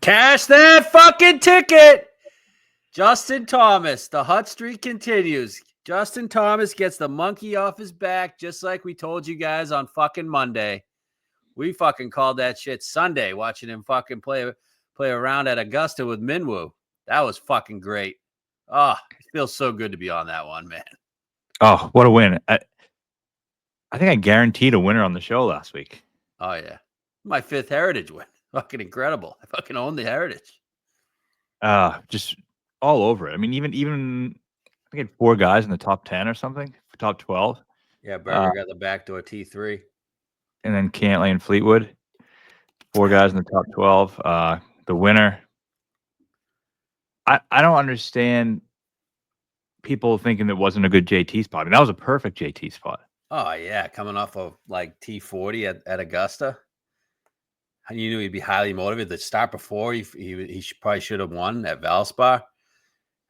Cash that fucking ticket. Justin Thomas, the hot streak continues. Justin Thomas gets the monkey off his back, just like we told you guys on fucking Monday. We fucking called that shit Sunday, watching him fucking play around at Augusta with Minwoo. That was fucking great. Oh, it feels so good to be on that one, man. Oh, what a win. I think I guaranteed a winner on the show last week. Oh, yeah. My 5th Heritage win. Fucking incredible. I fucking own the Heritage. Just all over it. I mean, even I think I had 4 guys in the top 10 or something, top 12. Yeah, Berger got the backdoor T3. And then Cantley and Fleetwood, 4 guys in the top 12. The winner. I don't understand people thinking it wasn't a good JT spot. I mean, that was a perfect JT spot. Oh, yeah. Coming off of like T40 at Augusta. You knew he'd be highly motivated. The start before, he probably should have won at Valspar.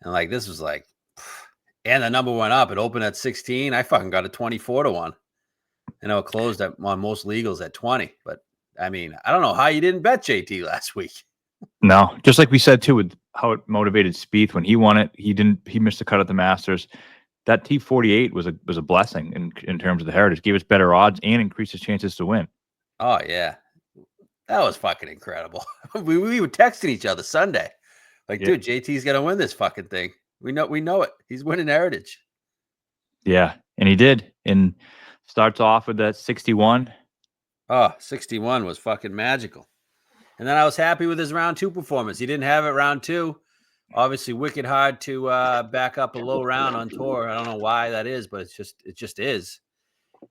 And like, this was like, and the number went up. It opened at 16. I fucking got a 24-1. I know it closed on most legals at 20. But I mean, I don't know how you didn't bet JT last week. No, just like we said too, with how it motivated Spieth when he won it. He missed a cut at the Masters. That T48 was a blessing in terms of the Heritage. Gave us better odds and increased his chances to win. Oh yeah, that was fucking incredible. we were texting each other Sunday, like, dude, JT's gonna win this fucking thing. We know it. He's winning Heritage. Yeah, and he did. And starts off with that 61. Oh, 61 was fucking magical. And then I was happy with his round 2 performance. He didn't have it round 2. Obviously, wicked hard to back up a low round on tour. I don't know why that is, but it just is.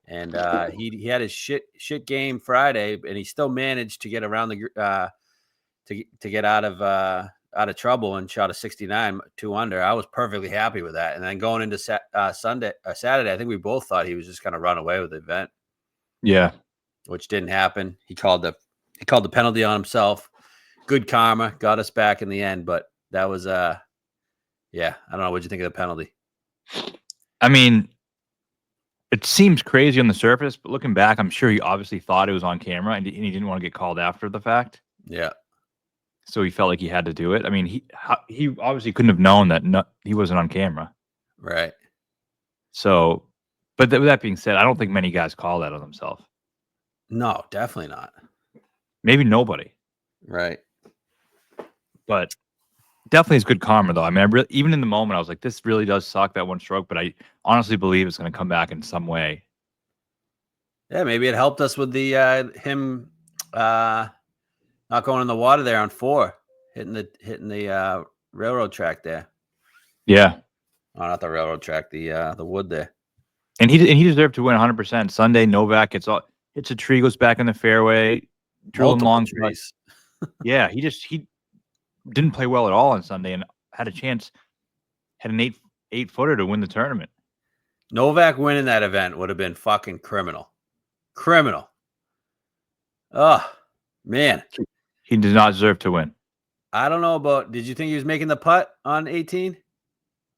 And he had his shit game Friday, and he still managed to get around the to get out of trouble and shot a 69, 2 under. I was perfectly happy with that. And then going into Saturday, I think we both thought he was just going to run away with the event. Yeah, which didn't happen. He called the penalty on himself. Good karma, got us back in the end, but that was yeah, I don't know. What'd you think of the penalty? I mean, it seems crazy on the surface, but looking back, I'm sure he obviously thought it was on camera and he didn't want to get called after the fact. Yeah. So he felt like he had to do it. I mean, he obviously couldn't have known that he wasn't on camera. Right. So, but with that being said, I don't think many guys call that on themselves. No, definitely not. Maybe nobody. Right. But definitely is good karma, though. I mean, even in the moment, I was like, this really does suck, that one stroke, but I honestly believe it's going to come back in some way. Yeah, maybe it helped us with the him not going in the water there on 4, hitting the railroad track there. Yeah. Oh, not the railroad track, the wood there. And he deserved to win 100%. Sunday, Novak hits a tree, goes back in the fairway, drilling long trees. Yeah, he didn't play well at all on Sunday and had an 8-footer to win the tournament. Novak winning that event would have been fucking criminal. Oh, man. He did not deserve to win. I don't know about, did you think he was making the putt on 18?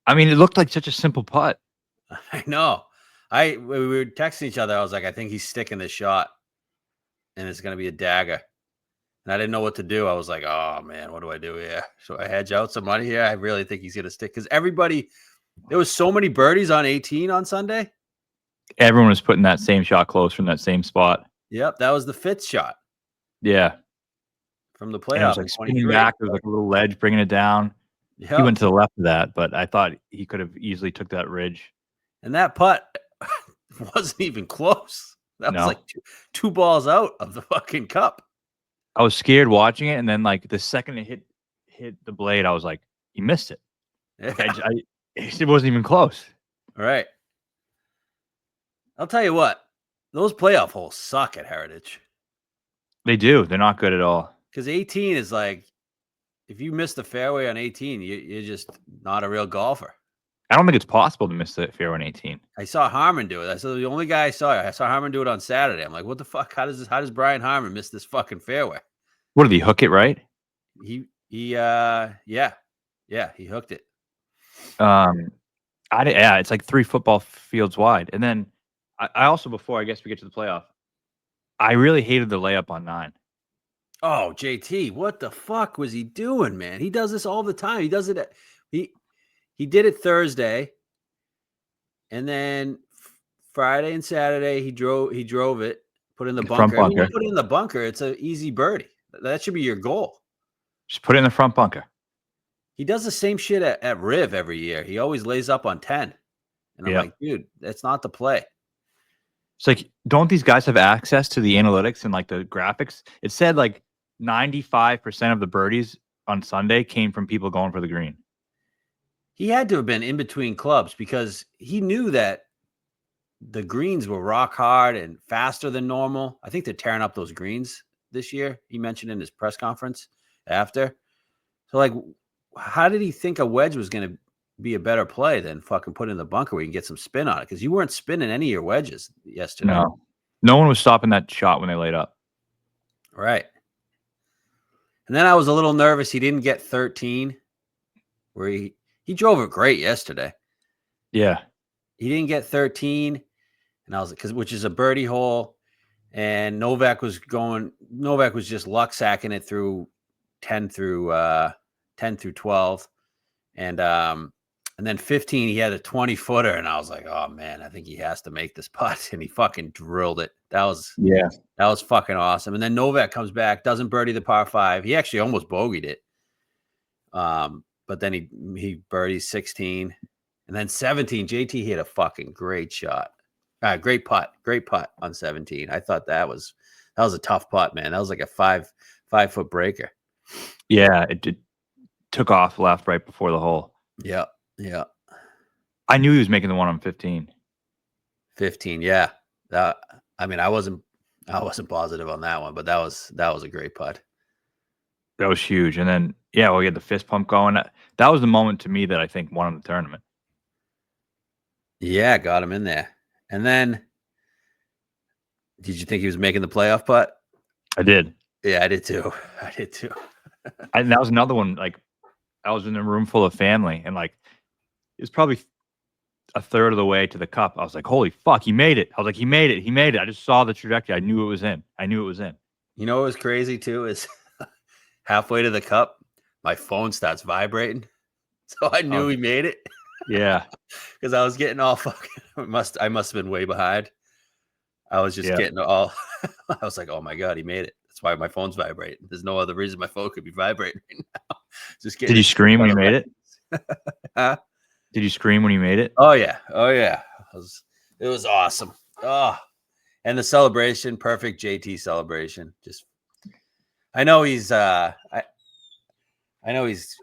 I mean, it looked like such a simple putt. I know. We were texting each other. I was like, I think he's sticking this shot and it's going to be a dagger. And I didn't know what to do. I was like, oh, man, what do I do here? Should I hedge out some money here? I really think he's going to stick because there was so many birdies on 18 on Sunday. Everyone was putting that same shot close from that same spot. Yep, that was the fifth shot. Yeah. From the playoff. It was like spinning back. There was like a little ledge bringing it down. Yep. He went to the left of that, but I thought he could have easily took that ridge. And that putt wasn't even close. That was like two balls out of the fucking cup. I was scared watching it, and then like the second it hit the blade, I was like, he missed it. Yeah. It wasn't even close. All right. I'll tell you what, those playoff holes suck at Heritage. They do. They're not good at all. Because 18 is like, if you miss the fairway on 18, you're just not a real golfer. I don't think it's possible to miss the fairway on 18. I saw Harmon do it. I saw the only guy I saw Harmon do it on Saturday. I'm like, what the fuck? How does Brian Harmon miss this fucking fairway? What did he hook it right? He hooked it. It's like 3 football fields wide. And then I also, before I guess we get to the playoff, I really hated the layup on 9. Oh, JT, what the fuck was he doing, man? He does this all the time. He does it. He did it Thursday, and then Friday and Saturday he drove it, put in the Front bunker. I mean, you bunker. put it in the bunker, it's an easy birdie. That should be your goal. Just put it in the front bunker. He does the same shit at Riv every year. He always lays up on 10. And I'm like, dude, that's not the play. It's like, don't these guys have access to the analytics and like the graphics? It said like 95% of the birdies on Sunday came from people going for the green. He had to have been in between clubs because he knew that the greens were rock hard and faster than normal. I think they're tearing up those greens this year. He mentioned in his press conference after. So, like, how did he think a wedge was going to be a better play than fucking put in the bunker where you can get some spin on it? Because you weren't spinning any of your wedges yesterday. No one was stopping that shot when they laid up. Right. And then I was a little nervous. He didn't get 13, where he drove it great yesterday. Yeah. He didn't get 13, and I was like, which is a birdie hole. And Novak was just luck sacking it through 10 through 12. And then 15, he had a 20-footer, and I was like, oh man, I think he has to make this putt. And he fucking drilled it. That was fucking awesome. And then Novak comes back, doesn't birdie the par 5. He actually almost bogeyed it. But then he birdies 16. And then 17, JT hit a fucking great shot. Great putt on 17. I thought that was a tough putt, man. That was like a 5-foot breaker. Yeah, it took off left right before the hole. Yeah. I knew he was making the one on 15. 15, yeah. I mean, I wasn't positive on that one, but that was a great putt. That was huge. And then we had the fist pump going. That was the moment to me that I think won him the tournament. Yeah, got him in there. And then, did you think he was making the playoff putt? I did. Yeah, I did too. And that was another one. Like, I was in a room full of family, and like, it was probably a third of the way to the cup. I was like, holy fuck, he made it. I was like, he made it. I just saw the trajectory. I knew it was in. You know what was crazy too is halfway to the cup, my phone starts vibrating. So I knew he made it. Yeah. Because I was getting all fucking I must have been way behind. I was just getting all I was like, oh my God, he made it. That's why my phone's vibrating. There's no other reason my phone could be vibrating right now. Just getting. Did you scream when you made it? Huh? Did you scream when you made it? Oh yeah. It was awesome. Oh, and the celebration, perfect JT celebration. Just, I know he's I know he's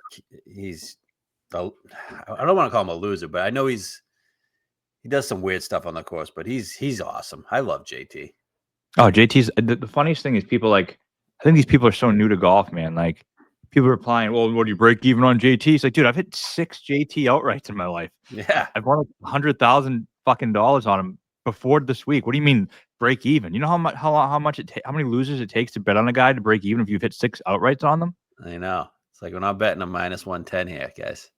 I don't want to call him a loser, but I know he does some weird stuff on the course, but he's awesome. I love JT. Oh, JT's the funniest thing is I think these people are so new to golf, man. Like, people are replying, well, what do you break even on JT? It's like, dude, I've hit 6 JT outrights in my life. Yeah. I've won like $100,000 fucking dollars on him before this week. What do you mean break even? You know how many losers it takes to bet on a guy to break even if you've hit 6 outrights on them? I know. It's like, we're not betting a minus 110 here, guys.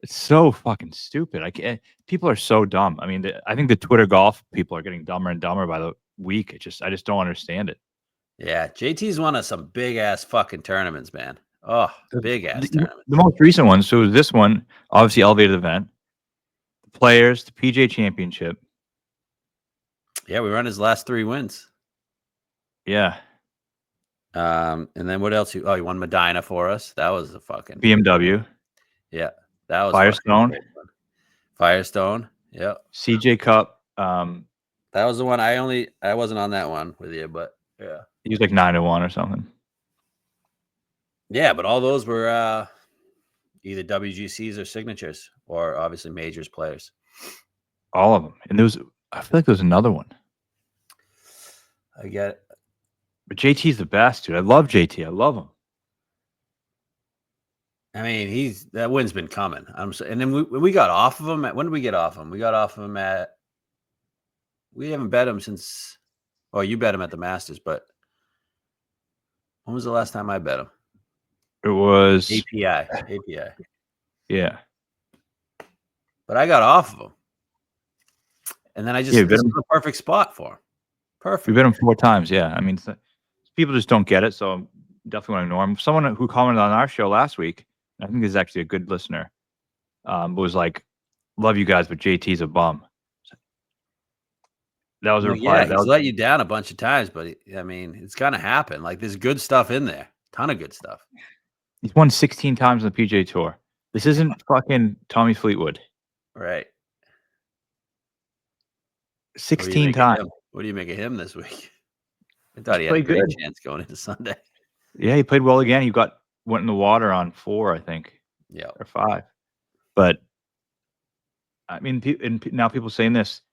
It's so fucking stupid. People are so dumb. I mean, I think the Twitter golf people are getting dumber and dumber by the week. I just don't understand it. Yeah, JT's won some big ass fucking tournaments, man. Oh, big ass tournaments. The most recent one. So this one, obviously elevated event, the Players, the PGA Championship. Yeah, we run his last 3 wins. Yeah. And then what else? He won Medina for us. That was a fucking BMW. Yeah, that was Firestone. Yeah. CJ Cup. That was the one I wasn't on that one with you, but yeah. He was like 9-1 or something. Yeah, but all those were either WGCs or signatures, or obviously majors players. All of them. And I feel like there was another one. I get it. But JT's the best, dude. I love JT. I love him. I mean, that win's been coming. And then we got off of him. When did we get off him? We got off of him we haven't bet him since. Oh, you bet him at the Masters, but when was the last time I bet him? It was API. Yeah. But I got off of him. And then this was the perfect spot for him. Perfect. We bet him 4 times. Yeah. I mean, people just don't get it. So definitely want to ignore him. Someone who commented on our show last week, I think this is actually a good listener, was like, "Love you guys, but JT's a bum." That was a reply. Yeah, he's let you down a bunch of times, but I mean, it's gonna happen. Like, there's good stuff in there, ton of good stuff. He's won 16 times on the PGA Tour. This isn't fucking Tommy Fleetwood. Right. 16 times. What do you make of him this week? I thought he had a Played great good. chance going into Sunday. Yeah, he played well again. He went in the water on 4, I think. Yeah. Or 5. But I mean, now people saying this.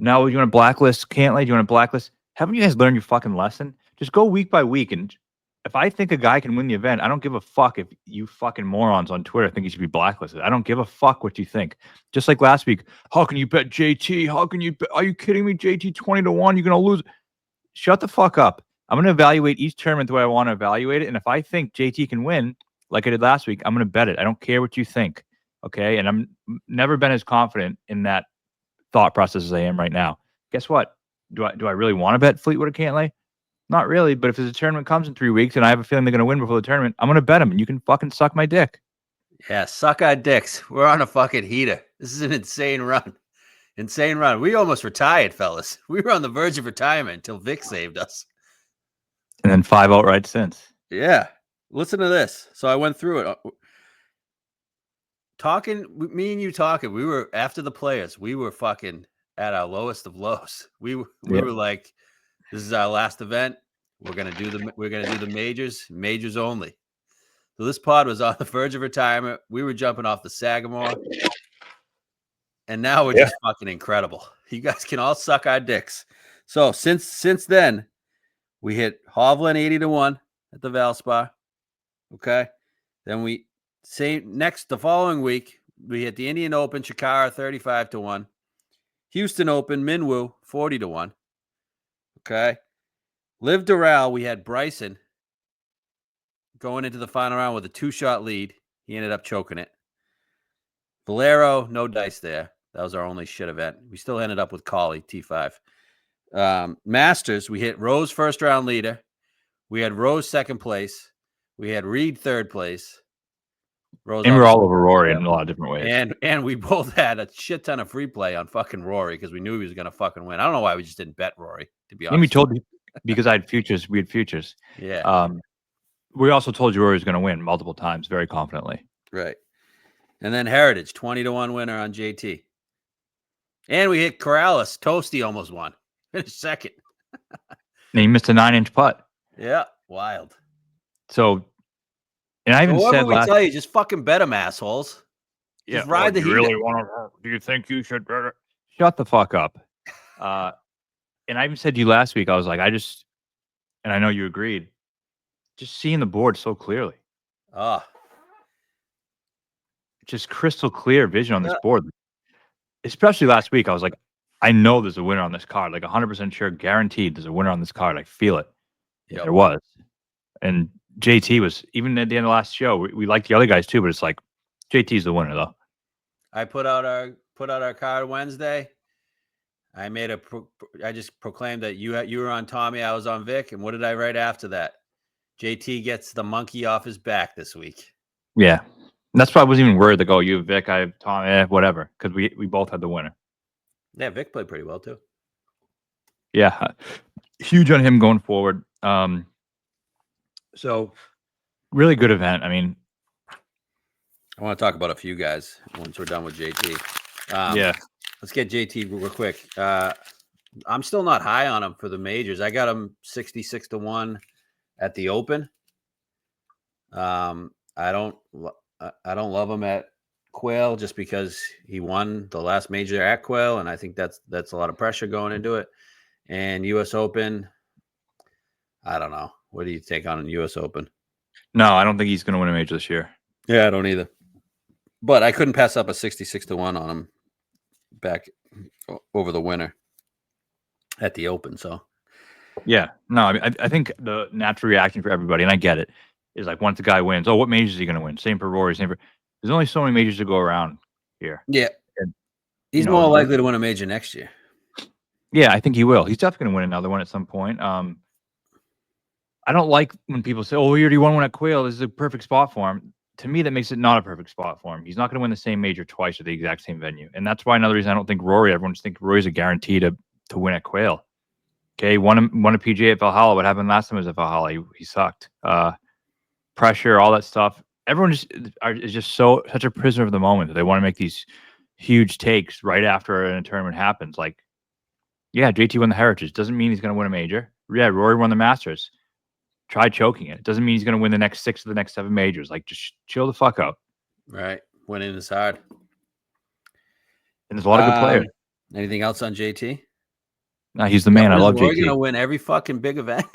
Now you want to blacklist Cantlay? Do you want to blacklist? Haven't you guys learned your fucking lesson? Just go week by week, and if I think a guy can win the event, I don't give a fuck if you fucking morons on Twitter think he should be blacklisted. I don't give a fuck what you think. Just like last week, how can you bet JT? How can you bet? Are you kidding me? JT 20-1, you're gonna lose. Shut the fuck up. I'm gonna evaluate each tournament the way I want to evaluate it, and if I think JT can win, like I did last week, I'm gonna bet it. I don't care what you think, okay? And I'm never been as confident in that thought process as I am right now. Guess what? Do I really want to bet Fleetwood or Cantlay? Not really, but if there's a tournament comes in 3 weeks and I have a feeling they're going to win before the tournament, I'm going to bet them, and you can fucking suck my dick. Yeah, suck our dicks. We're on a fucking heater. This is an insane run. Insane run. We almost retired, fellas. We were on the verge of retirement until Vic saved us. And then 5 outright since. Yeah. Listen to this. So I went through it. Me and you talking, we were after the Players. We were fucking at our lowest of lows. We were like, this is our last event. We're gonna do the majors only. So this pod was on the verge of retirement. We were jumping off the Sagamore, and now we're just fucking incredible. You guys can all suck our dicks. So since then, we hit Hovland 80-1 at the Valspar. Okay, then the following week we hit the Indian Open, Chikara 35-1, Houston Open, Minwoo 40-1. Okay. Liv Doral, we had Bryson going into the final round with a 2-shot lead. He ended up choking it. Valero, no dice there. That was our only shit event. We still ended up with Colley, T5. Masters, we hit Rose first round leader. We had Rose second place. We had Reed third place. Rose, and we're all over Rory in a lot of different ways. And we both had a shit ton of free play on fucking Rory because we knew he was going to fucking win. I don't know why we just didn't bet Rory, to be honest. And we told you because I had futures. We had futures. Yeah. We also told you Rory was going to win multiple times very confidently. Right. And then Heritage, 20-1 winner on JT. And we hit Corrales. Toasty almost won. Finished second. And he missed a 9-inch putt. Yeah. Wild. So, and I even said last tell you, just fucking bet him, assholes. Yeah, just ride the heat. Really want to? Do you think you should? Shut the fuck up. And I even said to you last week, I was like, and I know you agreed, just seeing the board so clearly. Just crystal clear vision on this board. Especially last week, I was like, I know there's a winner on this card. Like 100% sure, guaranteed there's a winner on this card. I feel it. Yep. There was. And JT was, even at the end of last show, we liked the other guys too, but it's like, JT's the winner though. I put out our card Wednesday. I just proclaimed that you were on Tommy, I was on Vic, and what did I write after that? JT gets the monkey off his back this week. Yeah, that's why I wasn't even worried to go. You have Vic, I have Tommy, whatever, because we both had the winner. Yeah, Vic played pretty well too. Yeah, huge on him going forward. So really good event. I mean, I want to talk about a few guys once we're done with JT. Yeah. Let's get JT real quick. I'm still not high on him for the majors. I got him 66-1 at the Open. I don't love him at Quail just because he won the last major at Quail, and I think that's a lot of pressure going into it. And U.S. Open, I don't know. What do you take on U.S. Open? No, I don't think he's going to win a major this year. Yeah, I don't either. But I couldn't pass up a 66-1 on him back over the winner at the Open. So, yeah, no, I mean, I think the natural reaction for everybody, and I get it, is like once the guy wins, oh, what majors is he going to win? Same for Rory. There's only so many majors to go around here. Yeah, and, he's more likely to win a major next year. Yeah, I think he will. He's definitely going to win another one at some point. I don't like when people say, "Oh, he already won one at Quail. This is a perfect spot for him." To me, that makes it not a perfect spot for him. He's not going to win the same major twice at the exact same venue, and that's why another reason I don't think Rory. Everyone just thinks Rory's a guarantee to win at Quail. Okay, won a PGA at Valhalla. What happened last time was at Valhalla? He sucked. Pressure, all that stuff. Everyone is just such a prisoner of the moment that they want to make these huge takes right after a tournament happens. Like, yeah, JT won the Heritage. Doesn't mean he's going to win a major. Yeah, Rory won the Masters. Try choking it. It doesn't mean he's going to win the next 6 of the next 7 majors. Like, just chill the fuck out. Right. Winning is hard. And there's a lot of good players. Anything else on JT? No, he's the man. I love JT. Rory going to win every fucking big event.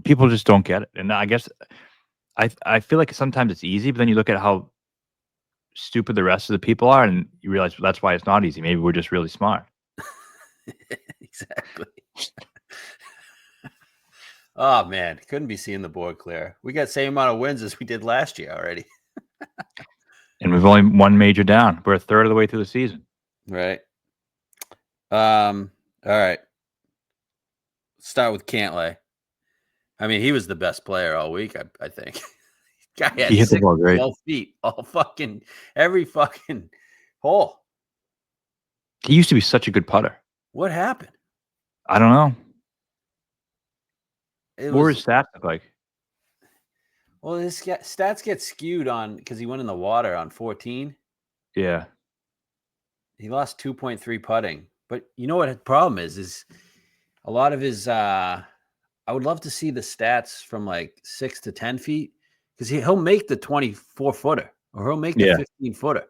People just don't get it. And I guess I feel like sometimes it's easy, but then you look at how stupid the rest of the people are, and you realize that's why it's not easy. Maybe we're just really smart. Exactly. Oh man, couldn't be seeing the board clear. We got the same amount of wins as we did last year already. And we've only one major down. We're a third of the way through the season. Right. All right. Start with Cantlay. I mean, he was the best player all week, I think. Guy had he hit the ball great. 12 feet, every fucking hole. He used to be such a good putter. What happened? I don't know. What were his stats look like? Well, his stats get skewed because he went in the water on 14. Yeah. He lost 2.3 putting. But you know what the problem is a lot of his I would love to see the stats from like 6 to 10 feet, because he'll make the 24-footer or he'll make the 15-footer.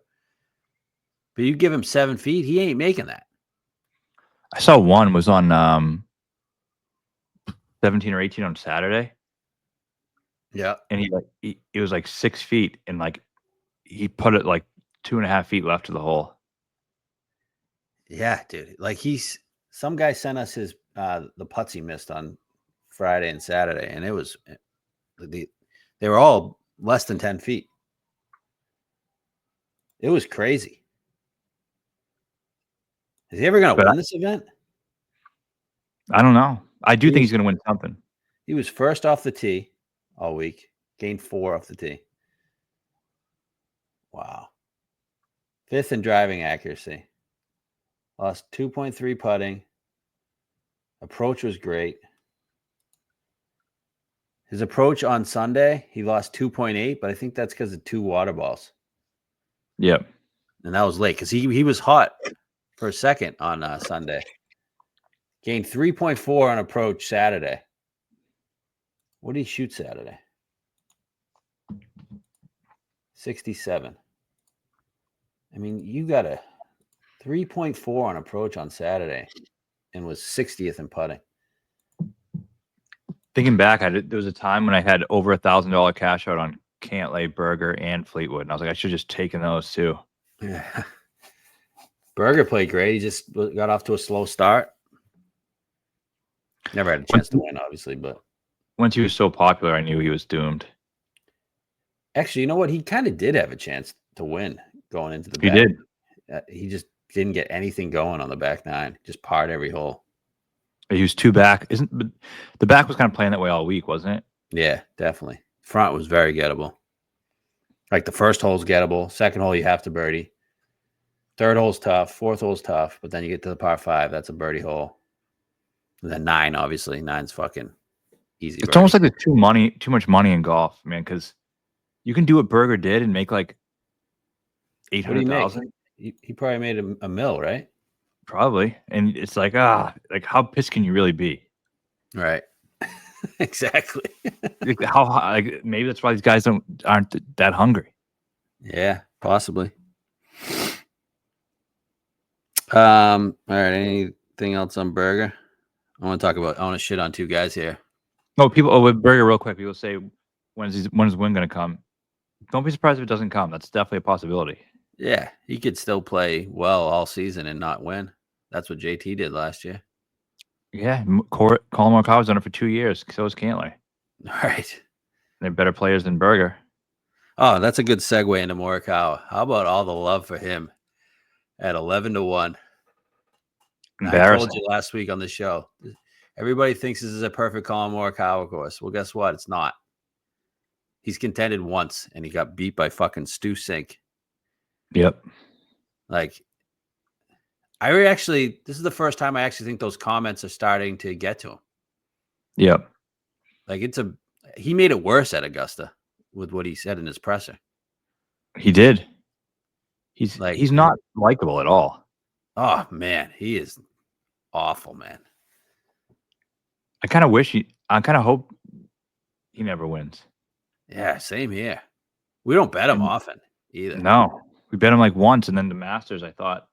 But you give him 7 feet, he ain't making that. I saw one was on 17 or 18 on Saturday. Yeah. And he was like 6 feet, and like he put it like 2.5 feet left to the hole. Yeah, dude. Like some guy sent us his the putts he missed on Friday and Saturday, and it was they were all less than 10 feet. It was crazy. Is he ever going to win this event? I don't know. I do think he's going to win something. He was first off the tee all week, gained 4 off the tee. Wow. 5th in driving accuracy. Lost 2.3 putting. Approach was great. His approach on Sunday, he lost 2.8, but I think that's because of 2 water balls. Yep. And that was late because he was hot for a second on Sunday. Gained 3.4 on approach Saturday. What did he shoot Saturday? 67. I mean, you got a 3.4 on approach on Saturday and was 60th in putting. Thinking back, there was a time when I had over $1,000 cash out on Cantlay, Berger, and Fleetwood, and I was like, I should have just taken those too. Yeah. Berger played great. He just got off to a slow start. Never had a chance to win, obviously, but once he was so popular, I knew he was doomed. Actually, you know what? He kind of did have a chance to win going into the back. He did. He just didn't get anything going on the back 9. Just parred every hole. He was 2 back. The back was kind of playing that way all week, wasn't it? Yeah, definitely. Front was very gettable. Like the first hole's gettable. Second hole, you have to birdie. Third hole's tough. Fourth hole's tough. But then you get to the par 5. That's a birdie hole. And then 9, obviously. 9's fucking easy. It's almost like there's too much money in golf, man, because you can do what Berger did and make like 800,000. He probably made a mill, right? Probably. And it's like, how pissed can you really be? Right. Exactly. Maybe that's why these guys aren't that hungry. Yeah, possibly. All right. Anything else on Berger? I want to shit on 2 guys here. No, with Berger real quick, people say, when's his win going to come? Don't be surprised if it doesn't come. That's definitely a possibility. Yeah, he could still play well all season and not win. That's what JT did last year. Yeah, Colin Morikawa's done it for 2 years. So is Cantlay. All right. They're better players than Berger. Oh, that's a good segue into Morikawa. How about all the love for him at 11-1? I told you last week on the show. Everybody thinks this is a perfect Colin Morikawa course. Well, guess what? It's not. He's contended once, and he got beat by fucking Stu Sink. Yep. Like, this is the first time I actually think those comments are starting to get to him. Yep. Like, he made it worse at Augusta with what he said in his presser. He did. He's not likable at all. Oh man, he is awful, man. I kind of hope he never wins. Yeah, same here. We don't bet him often either. No, we bet him like once, and then the Masters. I thought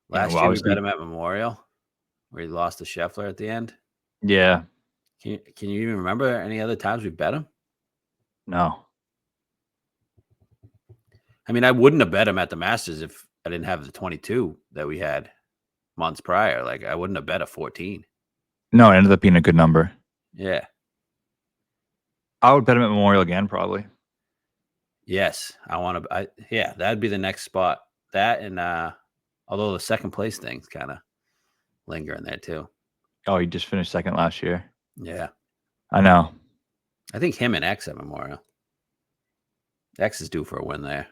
last year we bet him at Memorial, where he lost to Scheffler at the end. Yeah. Can you even remember any other times we bet him? No. I mean, I wouldn't have bet him at the Masters if I didn't have the 22 that we had months prior. Like, I wouldn't have bet a 14. No, it ended up being a good number. Yeah. I would bet him at Memorial again, probably. Yes. Yeah, that'd be the next spot. That and although the second place thing's kind of lingering there too. Oh, he just finished second last year. Yeah. I know. I think him and X at Memorial. X is due for a win there.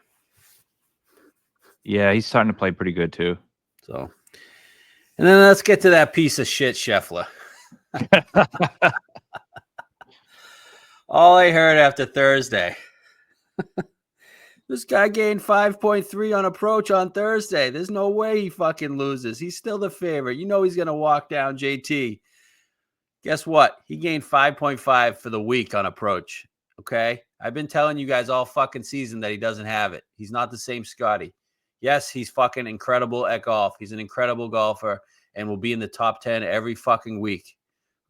Yeah, he's starting to play pretty good too. So, and then let's get to that piece of shit Scheffler. All I heard after Thursday. This guy gained 5.3 on approach on Thursday. There's no way he fucking loses. He's still the favorite. You know he's going to walk down JT. Guess what? He gained 5.5 for the week on approach. Okay? I've been telling you guys all fucking season that he doesn't have it. He's not the same Scotty. Yes, he's fucking incredible at golf. He's an incredible golfer and will be in the top 10 every fucking week.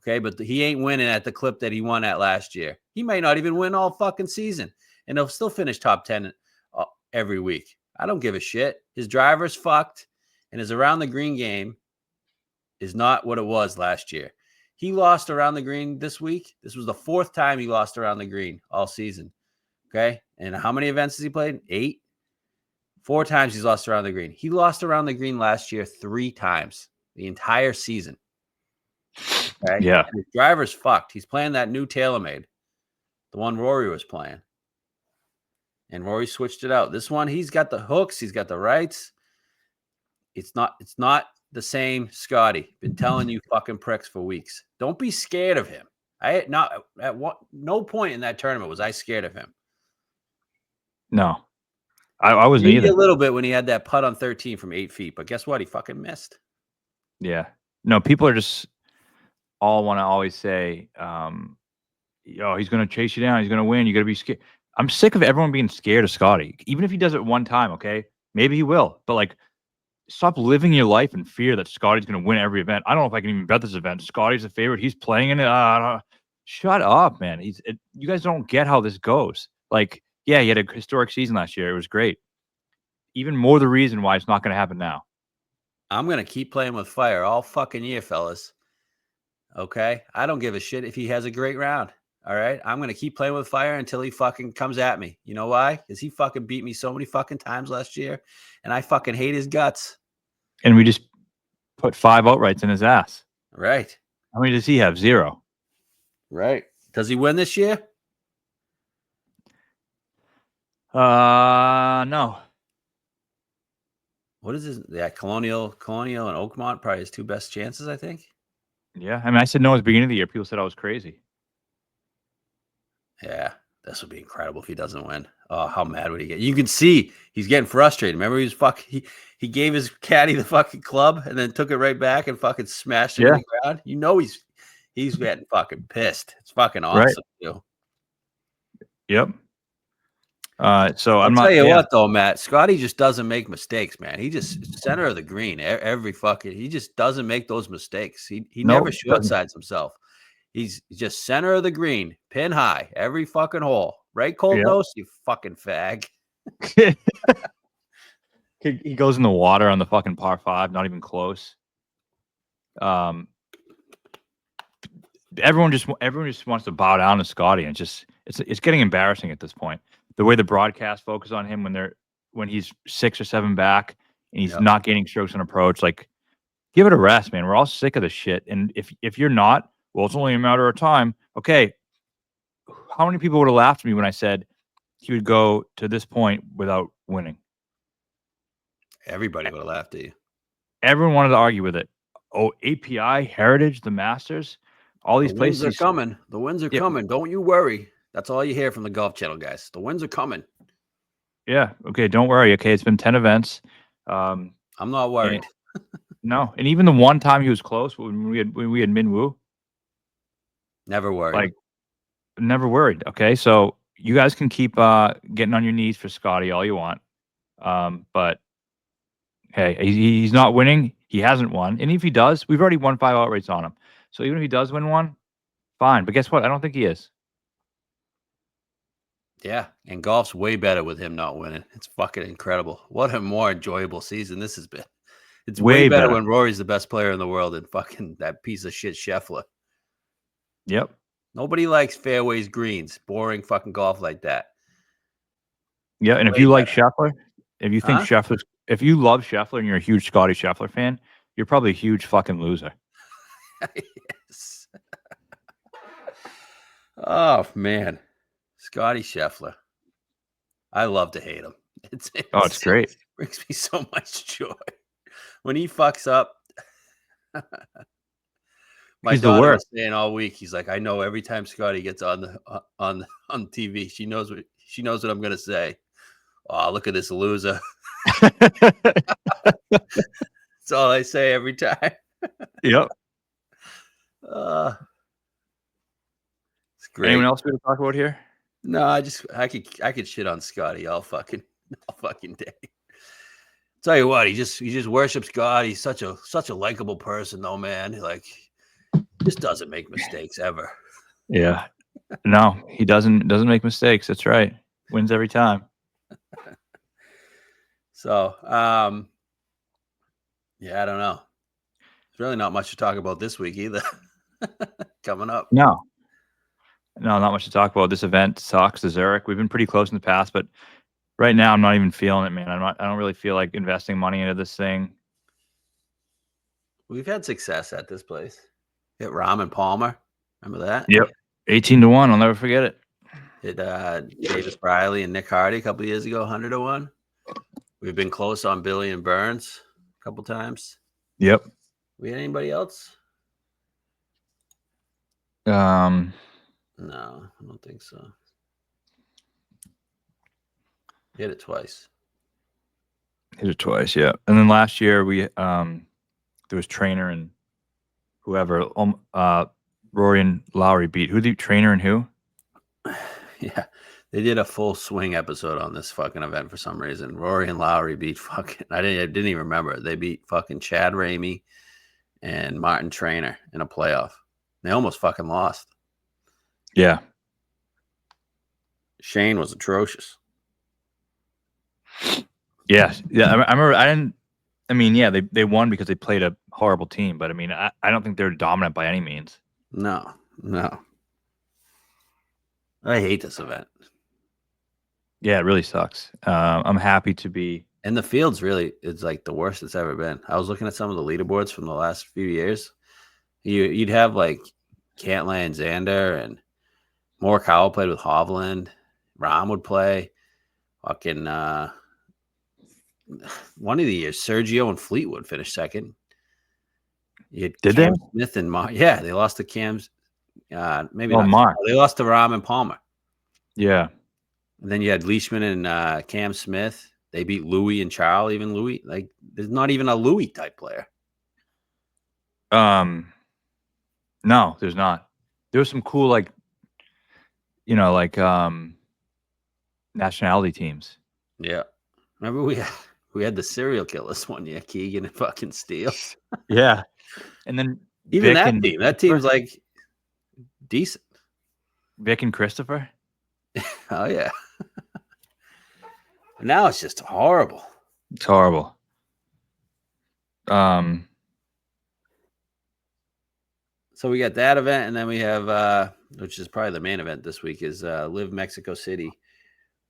Okay? But he ain't winning at the clip that he won at last year. He may not even win all fucking season. And he'll still finish top 10 every week. I don't give a shit. His driver's fucked, and his around the green game is not what it was last year. He lost around the green this week. This was the fourth time he lost around the green all season. Okay? And how many events has he played? 8? 4 times he's lost around the green. He lost around the green last year 3 times the entire season. Okay? Yeah. And his driver's fucked. He's playing that new TaylorMade, the one Rory was playing. And Rory switched it out. This one, he's got the hooks. He's got the rights. It's not the same Scotty. Been telling you fucking pricks for weeks. Don't be scared of him. No point in that tournament was I scared of him. No. I wasn't Maybe either. a little bit when he had that putt on 13 from 8 feet. But guess what? He fucking missed. Yeah. No, people are just all want to always say, he's going to chase you down. He's going to win. You got to be scared. I'm sick of everyone being scared of Scotty. Even if he does it one time, okay? Maybe he will. But, like, stop living your life in fear that Scotty's going to win every event. I don't know if I can even bet this event. Scotty's the favorite. He's playing in it. Shut up, man. You guys don't get how this goes. Like, yeah, he had a historic season last year. It was great. Even more the reason why it's not going to happen now. I'm going to keep playing with fire all fucking year, fellas. Okay? I don't give a shit if he has a great round. All right? I'm going to keep playing with fire until he fucking comes at me. You know why? Because he fucking beat me so many fucking times last year, and I fucking hate his guts. And we just put 5 outrights in his ass. Right. How many does he have? 0. Right. Does he win this year? No. What is his? Yeah, Colonial and Oakmont, probably his 2 best chances, I think. Yeah. I mean, I said no at the beginning of the year. People said I was crazy. Yeah, this would be incredible if he doesn't win. Oh, how mad would he get? You can see he's getting frustrated. Remember, he gave his caddy the fucking club and then took it right back and fucking smashed it in the ground. You know he's getting fucking pissed. It's fucking awesome, too. Yep. So I'll tell you what, though, Matt, Scotty just doesn't make mistakes, man. He just center of the green he just doesn't make those mistakes. He never short-sides himself. He's just center of the green, pin high, every fucking hole. Right, Cold Nose, you fucking fag. He goes in the water on the fucking par 5, not even close. Everyone just wants to bow down to Scotty, and it's getting embarrassing at this point. The way the broadcast focus on him when he's 6 or 7 back and he's not gaining strokes on approach, like Give it a rest, man. We're all sick of the shit. And if you're not, well, it's only a matter of time. Okay. How many people would have laughed at me when I said he would go to this point without winning? Everybody would have laughed at you. Everyone wanted to argue with it. Oh, API, Heritage, the Masters, all these The wins places. are coming. The wins are coming. Don't you worry. That's all you hear from the Golf Channel guys. The wins are coming. Yeah. Okay. Don't worry. Okay. It's been 10 events. I'm not worried. No. And even the one time he was close when we had Minwoo. Never worried. Like, never worried. Okay. So you guys can keep getting on your knees for Scotty all you want. But hey, he's not winning. He hasn't won. And if he does, we've already won 5 outrights on him. So even if he does win one, fine. But guess what? I don't think he is. Yeah. And golf's way better with him not winning. It's fucking incredible. What a more enjoyable season this has been. It's way better when Rory's the best player in the world than fucking that piece of shit Scheffler. Yep. Nobody likes fairways, greens, boring fucking golf like that. Yeah. And if you like Scheffler, if you think if you love Scheffler and you're a huge Scotty Scheffler fan, you're probably a huge fucking loser. Yes. Oh, man. Scotty Scheffler. I love to hate him. It's great. It brings me so much joy. When he fucks up, my daughter was saying all week, he's like, I know every time Scotty gets on TV, she knows what I'm gonna say. Oh, look at this loser. That's all I say every time. Yep. It's great. Anyone else we to talk about here? No, I could shit on Scotty all fucking day. Tell you what, he just worships God. He's such a likable person, though, man. Like, just doesn't make mistakes ever. Yeah. No, he doesn't make mistakes. That's right. Wins every time. So, yeah, I don't know. There's really not much to talk about this week either. Coming up. No, not much to talk about. This event sucks. The Zurich. We've been pretty close in the past, but right now I'm not even feeling it, man. I don't really feel like investing money into this thing. We've had success at this place. Hit Rahm and Palmer. Remember that? Yep. 18-1. I'll never forget it. Hit Davis Briley and Nick Hardy a couple of years ago, 100-1. We've been close on Billy and Burns a couple times. Yep. We had anybody else? No, I don't think so. Hit it twice. Yeah. And then last year we there was Trainer and whoever Rory and Lowry beat. Who the Trainer and who? Yeah. They did a full swing episode on this fucking event for some reason. Rory and Lowry beat fucking I didn't even remember. They beat fucking Chad Ramey and Martin Trainer in a playoff. They almost fucking lost. Yeah. Shane was atrocious. Yeah. I remember. Yeah, they won because they played a horrible team, but I mean, I don't think they're dominant by any means. No. I hate this event. Yeah, it really sucks. I'm happy to be. And the field's really, it's like the worst it's ever been. I was looking at some of the leaderboards from the last few years. You'd have like Cantlay and Xander and Morikawa played with Hovland. Rahm would play. Fucking one of the years, Sergio and Fleetwood finished second. Did Cam they? Smith and Mark. Yeah, they lost to Cam's. Maybe not. Mark. They lost to Rahm and Palmer. Yeah. And then you had Leishman and Cam Smith. They beat Louis and Charles. Even Louis, like there's not even a Louis type player. No, there's not. There was some cool nationality teams. Yeah, remember we had the serial killers one year, Keegan and fucking Steele. Yeah, and then even that team's like decent. Vic and Christopher. Oh yeah. Now it's just horrible. It's horrible. So we got that event, and then we have, which is probably the main event this week, is Live Mexico City.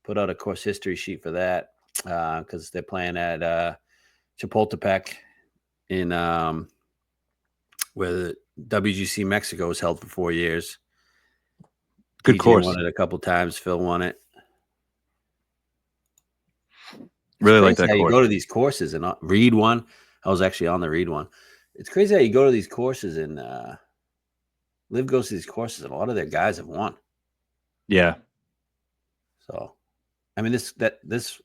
Put out a course history sheet for that because they're playing at Chapultepec in where WGC Mexico was held for 4 years. Good DJ course. won it a couple times. Phil won it. Really like that how course. You go to these courses and Reed one. I was actually on the Reed one. It's crazy how you go to these courses and Liv goes to these courses and a lot of their guys have won. Yeah. So, I mean, this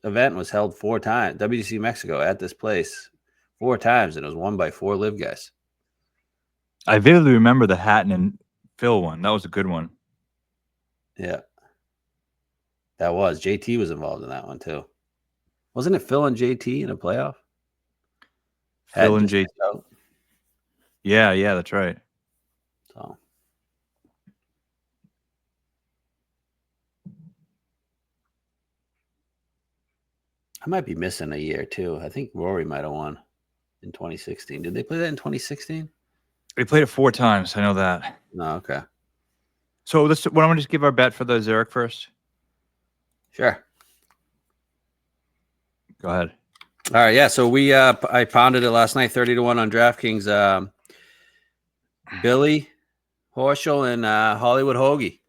event was held 4 times. WGC Mexico at this place 4 times, and it was won by 4 Liv guys. I vividly remember the Hatton and Phil one. That was a good one. Yeah. That was. JT was involved in that one too. Wasn't it Phil and JT in a playoff? Phil and JT. Yeah, that's right. So I might be missing a year too. I think Rory might have won in 2016. Did they play that in 2016? They played it 4 times. I know that. No, okay. So why don't we just give our bet for the Zurich first? Sure. Go ahead. All right, yeah. So I pounded it last night, 30-1 on DraftKings. Billy Horschel and Hollywood Hoagie.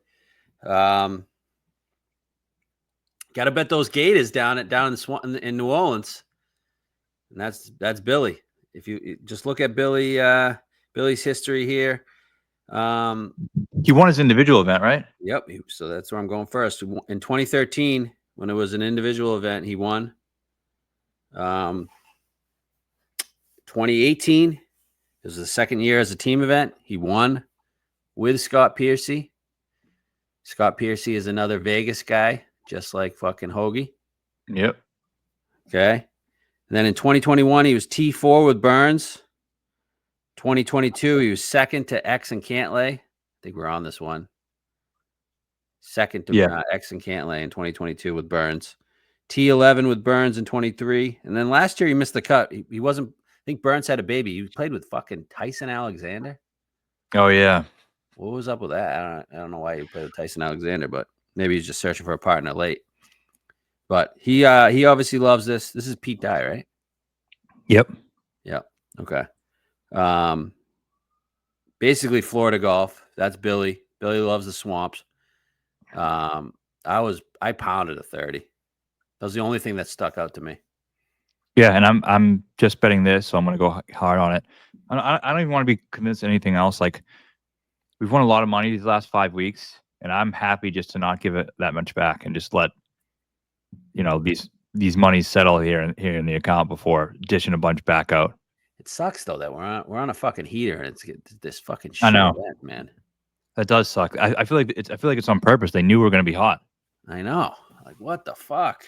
Got to bet those Gators down in New Orleans, and that's Billy. If you just look at Billy's history here, he won his individual event, right? Yep. So that's where I'm going first. In 2013, when it was an individual event, he won. 2018, it was the second year as a team event. He won with Scott Piercy. Scott Piercy is another Vegas guy, just like fucking Hoagie. Yep. Okay. And then in 2021, he was T4 with Burns. 2022, he was second to X and Cantlay. I think we're on this one. Second to X and Cantlay in 2022 with Burns. T11 with Burns in 23. And then last year, he missed the cut. He wasn't, I think Burns had a baby. He played with fucking Tyson Alexander. Oh, yeah. What was up with that? I don't know why he played with Tyson Alexander, but maybe he's just searching for a partner late. But he obviously loves this. This is Pete Dye, right? Yep. Okay. Basically Florida golf. That's Billy. Billy loves the swamps. I pounded a 30. That was the only thing that stuck out to me. Yeah, and I'm just betting this, so I'm going to go hard on it. I don't even want to be convinced of anything else. Like, we've won a lot of money these last 5 weeks, and I'm happy just to not give it that much back and just let these monies settle here in the account before dishing a bunch back out. It sucks though that we're on a fucking heater and it's this fucking shit I know. event, man. That does suck. I feel like it's on purpose. They knew we were going to be hot. I know. Like, what the fuck?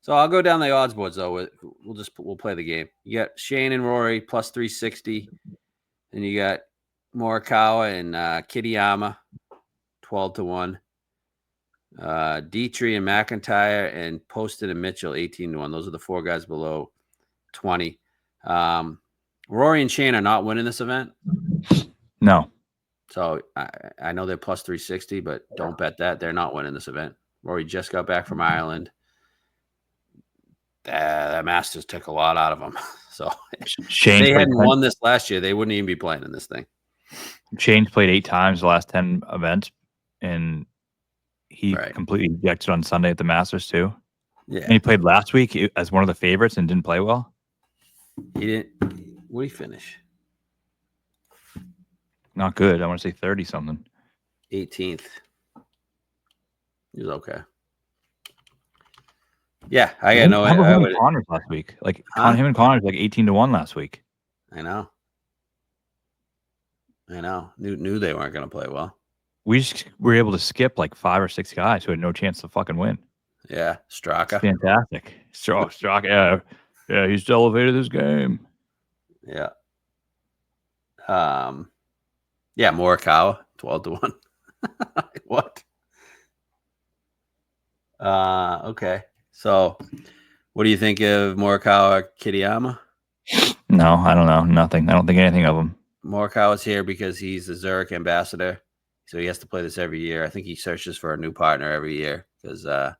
So I'll go down the odds boards though. We'll play the game. You got Shane and Rory plus 360, and you got Morikawa and Kitayama 12-1. Dietrich and McIntyre and Poston and Mitchell 18-1. Those are the 4 guys below 20. Rory and Shane are not winning this event. No. So I know they're plus 360, but don't bet that. They're not winning this event. Rory just got back from Ireland. That Masters took a lot out of them. So Shane, if they hadn't won this last year, they wouldn't even be playing in this thing. Shane's played 8 times the last 10 events, and he completely ejected on Sunday at the Masters too. Yeah. And he played last week as one of the favorites and didn't play well. He didn't. What did he finish? Not good. I want to say 30 something. 18th. He was okay. Yeah, I got no. How about him and Connors last week? Like him and Connors like 18-1 last week. I know. Knew they weren't going to play well. We just were able to skip like 5 or 6 guys who had no chance to fucking win. Yeah, Straka. Fantastic. Straka. Yeah, he's elevated this game. Yeah. Yeah, Morikawa 12-1. What? Okay. So, what do you think of Morikawa Kitayama? No, I don't know. Nothing. I don't think anything of him. Morikawa's here because he's the Zurich ambassador, so he has to play this every year. I think he searches for a new partner every year because I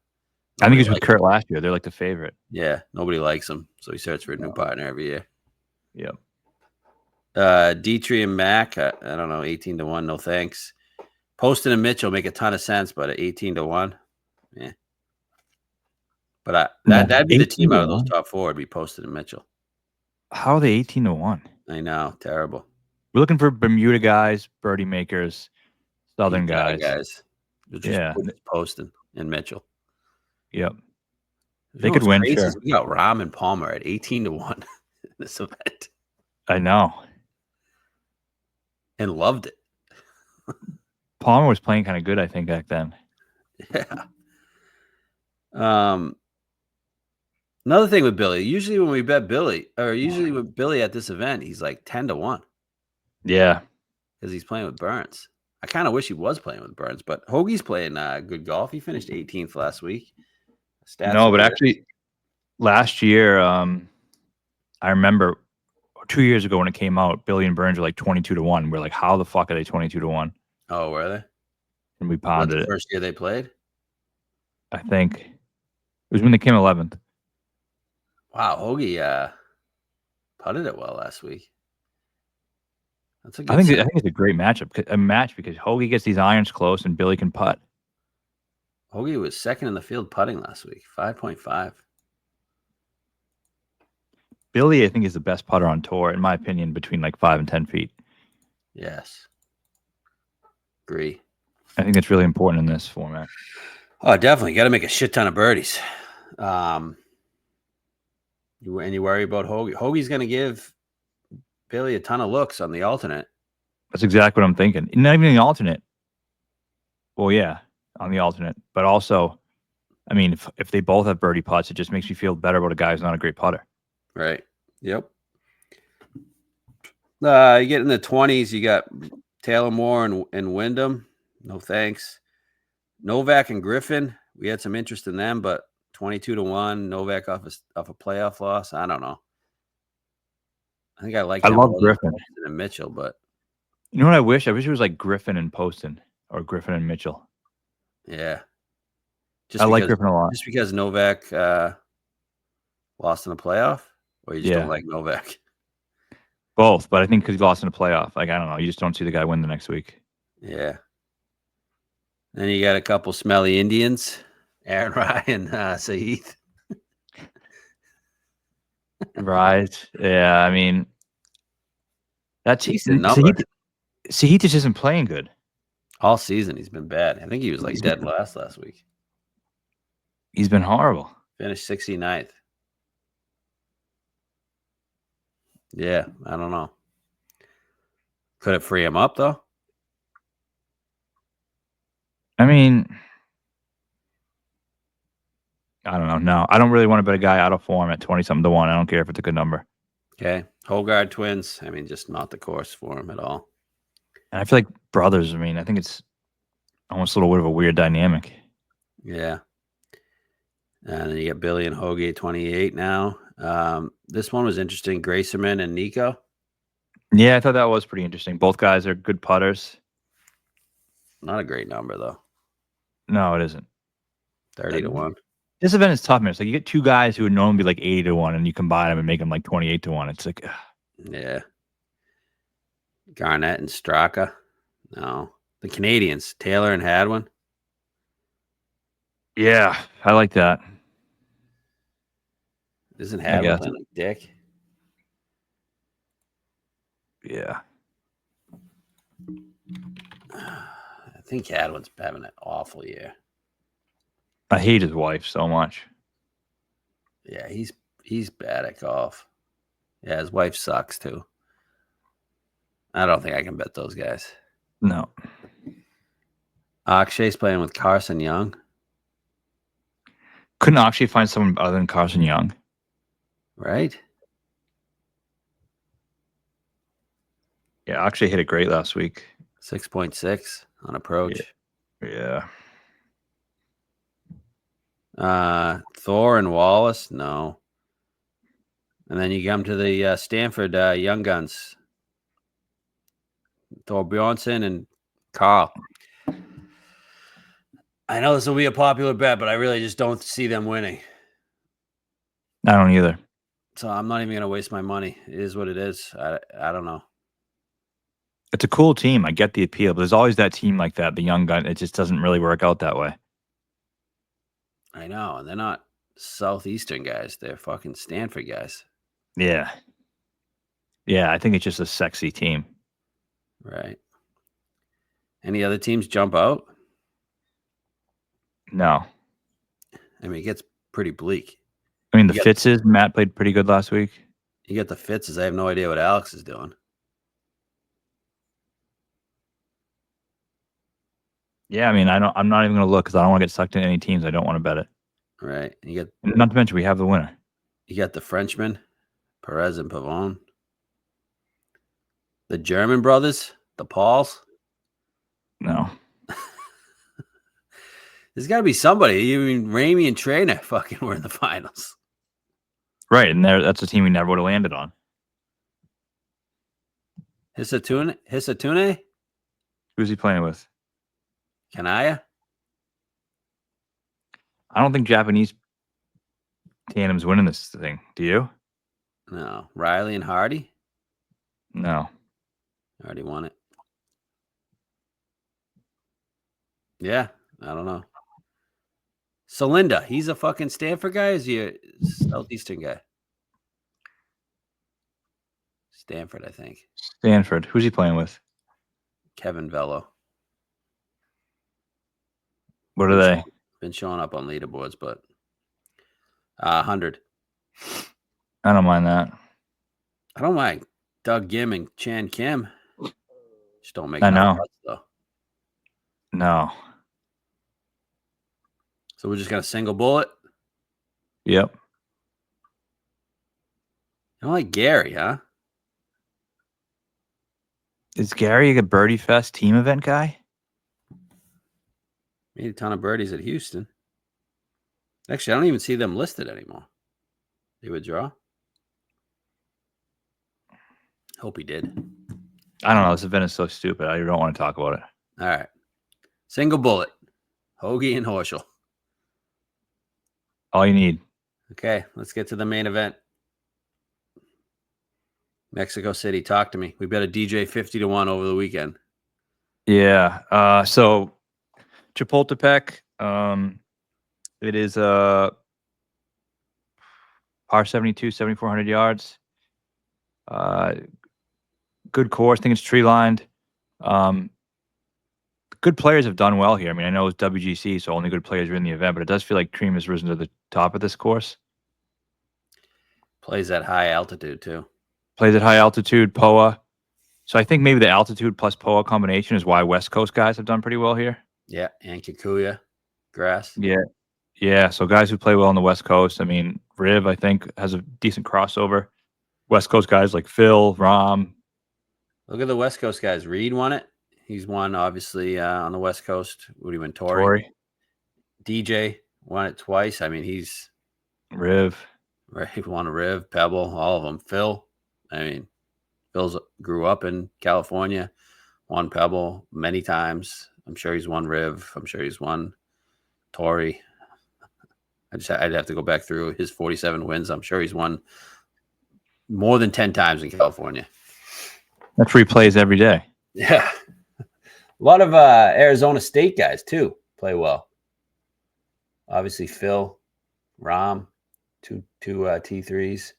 think he's with Kurt last year. They're like the favorite. Yeah, nobody likes him, so he searches for a new partner every year. Yep. Dietrich and Mack, I don't know, 18-1. No thanks. Poston and Mitchell make a ton of sense, but at 18-1, yeah. But that'd be the team out of those top four. Would be Poston and Mitchell. How are they 18-1? I know, terrible. We're looking for Bermuda guys, birdie makers, Southern guys. Yeah, Poston and Mitchell. Yep, they could win. Sure, we got Rahm and Palmer at 18-1 in this event. I know, and loved it. Palmer was playing kind of good, I think, back then. Yeah. Another thing with Billy, usually when we bet Billy, or usually with Billy at this event, he's like 10-1. Yeah. Because he's playing with Burns. I kind of wish he was playing with Burns, but Hoagie's playing good golf. He finished 18th last week. No, but actually, last year, I remember 2 years ago when it came out, Billy and Burns were like 22-1. We're like, how the fuck are they 22-1? Oh, were they? And we pondered it. First year they played? I think it was when they came 11th. Wow, Hoagie putted it well last week. That's a good I think it's a great match because Hoagie gets these irons close and Billy can putt. Hoagie was second in the field putting last week, 5.5. Billy, I think, is the best putter on tour, in my opinion, between like 5 and 10 feet. Yes. Agree. I think that's really important in this format. Oh, definitely. You got to make a shit ton of birdies. You worry about Hoagie. Hoagie's going to give Billy a ton of looks on the alternate. That's exactly what I'm thinking. Not even the alternate. Well, yeah, on the alternate. But also, I mean, if they both have birdie putts, it just makes me feel better about a guy who's not a great putter. Right. Yep. You get in the 20s, you got Taylor Moore and Wyndham. No thanks. Novak and Griffin. We had some interest in them, but 22-1. Novak off a playoff loss. I don't know. I think I love Griffin and Mitchell, but you know what I wish? I wish it was like Griffin and Poston or Griffin and Mitchell. Yeah. I like Griffin a lot. Just because Novak lost in the playoff, or you just don't like Novak? Both, but I think because he lost in the playoff. Like, I don't know. You just don't see the guy win the next week. Yeah. Then you got a couple smelly Indians, Aaron Rye and Sahith. Right. Yeah. I mean, that's decent number. Sahith just isn't playing good. All season, he's been bad. I think he was like dead last week. He's been horrible. Finished 69th. Yeah, I don't know. Could it free him up, though? I mean, I don't know. No, I don't really want to bet a guy out of form at 20-something to 1. I don't care if it's a good number. Okay. Hogard twins. I mean, just not the course for him at all. And I feel like brothers. I mean, I think it's almost a little bit of a weird dynamic. Yeah. And then you got Billy and Hoagie at 28 now. This one was interesting. Grayserman and Nico. Yeah, I thought that was pretty interesting. Both guys are good putters. Not a great number, though. No, it isn't. 30-1. This event is tough, man. It's like you get two guys who would normally be like 80-1, and you combine them and make them like 28-1. It's like, yeah. Garnett and Straka. No. The Canadians, Taylor and Hadwin. Yeah, I like that. Isn't Hadwin playing like dick? Yeah. I think Hadwin's having an awful year. I hate his wife so much. Yeah, he's bad at golf. Yeah, his wife sucks too. I don't think I can bet those guys. No. Akshay's playing with Carson Young. Couldn't Akshay find someone other than Carson Young? Right? Yeah, Akshay hit it great last week. 6.6 on approach. Yeah. Thor and Wallace, no. And then you come to the Stanford Young Guns. Thor Bjornsson and Carl. I know this will be a popular bet, but I really just don't see them winning. I don't either. So I'm not even going to waste my money. It is what it is. I don't know. It's a cool team. I get the appeal, but there's always that team like that, the young gun. It just doesn't really work out that way. I know, and they're not Southeastern guys. They're fucking Stanford guys. Yeah. Yeah, I think it's just a sexy team. Right. Any other teams jump out? No. I mean, it gets pretty bleak. I mean, the Fitzes, Matt played pretty good last week. You get the Fitzes. I have no idea what Alex is doing. Yeah, I mean, I'm not even going to look because I don't want to get sucked into any teams. I don't want to bet it. Right. Not to mention, we have the winner. You got the Frenchman, Perez and Pavone. The German brothers, the Pauls. No. There's got to be somebody. I mean, Ramey and Trainer fucking were in the finals. Right, and that's a team we never would have landed on. Hisatune? Who's he playing with? Kanaya? I don't think Japanese tandem's winning this thing. Do you? No. Riley and Hardy? No. Hardy won it. Yeah, I don't know. Salinda, he's a fucking Stanford guy? Is he a Southeastern guy? Stanford, I think. Stanford. Who's he playing with? Kevin Velo. What are they? Been showing up on leaderboards, but 100. I don't mind that. I don't mind Doug Gim and Chan Kim. Just don't make I enough know. cuts, though. No. So we're just gonna single bullet. Yep. I don't like Gary, huh? Is Gary a Birdie Fest team event guy? Made a ton of birdies at Houston. Actually, I don't even see them listed anymore. They withdraw. Hope he did. I don't know. This event is so stupid. I don't want to talk about it. All right. Single bullet. Hoagie and Horschel. All you need. Okay, let's get to the main event. Mexico City, talk to me. We bet a DJ 50-1 over the weekend. Yeah. So Chapultepec, it is par 72, 7,400 yards. Good course. I think it's tree lined. Good players have done well here. I mean, I know it's WGC, so only good players are in the event, but it does feel like Cream has risen to the top of this course. Plays at high altitude, too. Plays at high altitude, POA. So I think maybe the altitude plus POA combination is why West Coast guys have done pretty well here. Yeah, and Kikuya, grass. Yeah. So guys who play well on the West Coast, I mean, Riv, I think, has a decent crossover. West Coast guys like Phil, Rom. Look at the West Coast guys. Reed won it. He's won, obviously, on the West Coast. Woody win Torrey. DJ won it twice. I mean, he's... Riv. Right, he won a Riv, Pebble, all of them. Phil, I mean, Phil's grew up in California, won Pebble many times. I'm sure he's won Riv. I'm sure he's won Torrey. I'd have to go back through his 47 wins. I'm sure he's won more than 10 times in California. That's where he plays every day. Yeah. A lot of Arizona State guys, too, play well. Obviously, Phil, Rom, two T3s.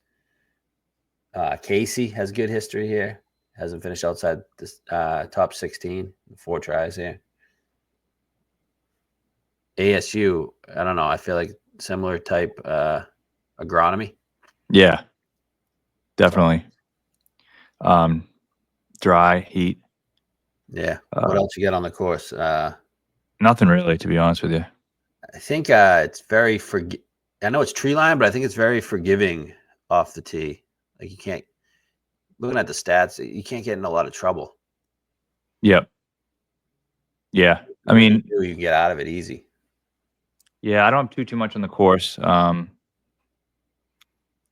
Casey has good history here. Hasn't finished outside this top 16. 4 tries here. ASU, I don't know. I feel like similar type agronomy. Yeah, definitely. Dry, heat. Yeah. What else you got on the course? Nothing really, to be honest with you. I think it's very I know it's tree line, but I think it's very forgiving off the tee. Like you can't, looking at the stats, you can't get in a lot of trouble. Yep. Yeah. I mean, you can get out of it easy. Yeah, I don't have too much on the course. And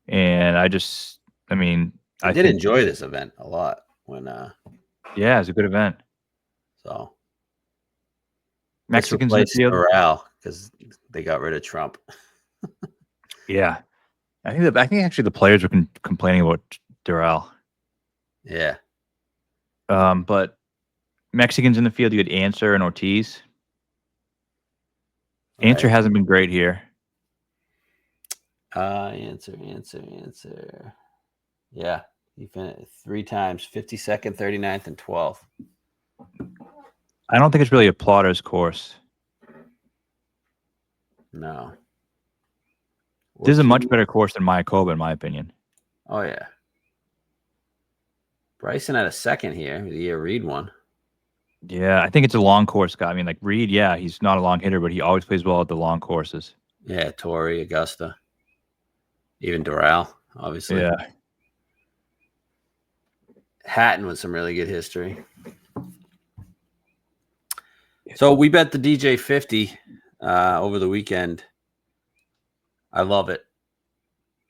I did enjoy this event a lot when yeah, it's a good event. So Mexicans in the field. Morale because they got rid of Trump. Yeah. I think actually the players were complaining about Durrell. Yeah. But Mexicans in the field, you had Answer and Ortiz. Answer hasn't been great here. Answer. Yeah, he finished 3 times, 52nd, 39th, and 12th. I don't think it's really a plotter's course. No. This is a much better course than Mayakoba, in my opinion. Oh, yeah. Bryson had a second here. The year Reed won. Yeah, I think it's a long course guy. I mean, like Reed, yeah, he's not a long hitter, but he always plays well at the long courses. Yeah, Torrey, Augusta. Even Doral, obviously. Yeah. Hatton with some really good history. So we bet the DJ 50 over the weekend. I love it.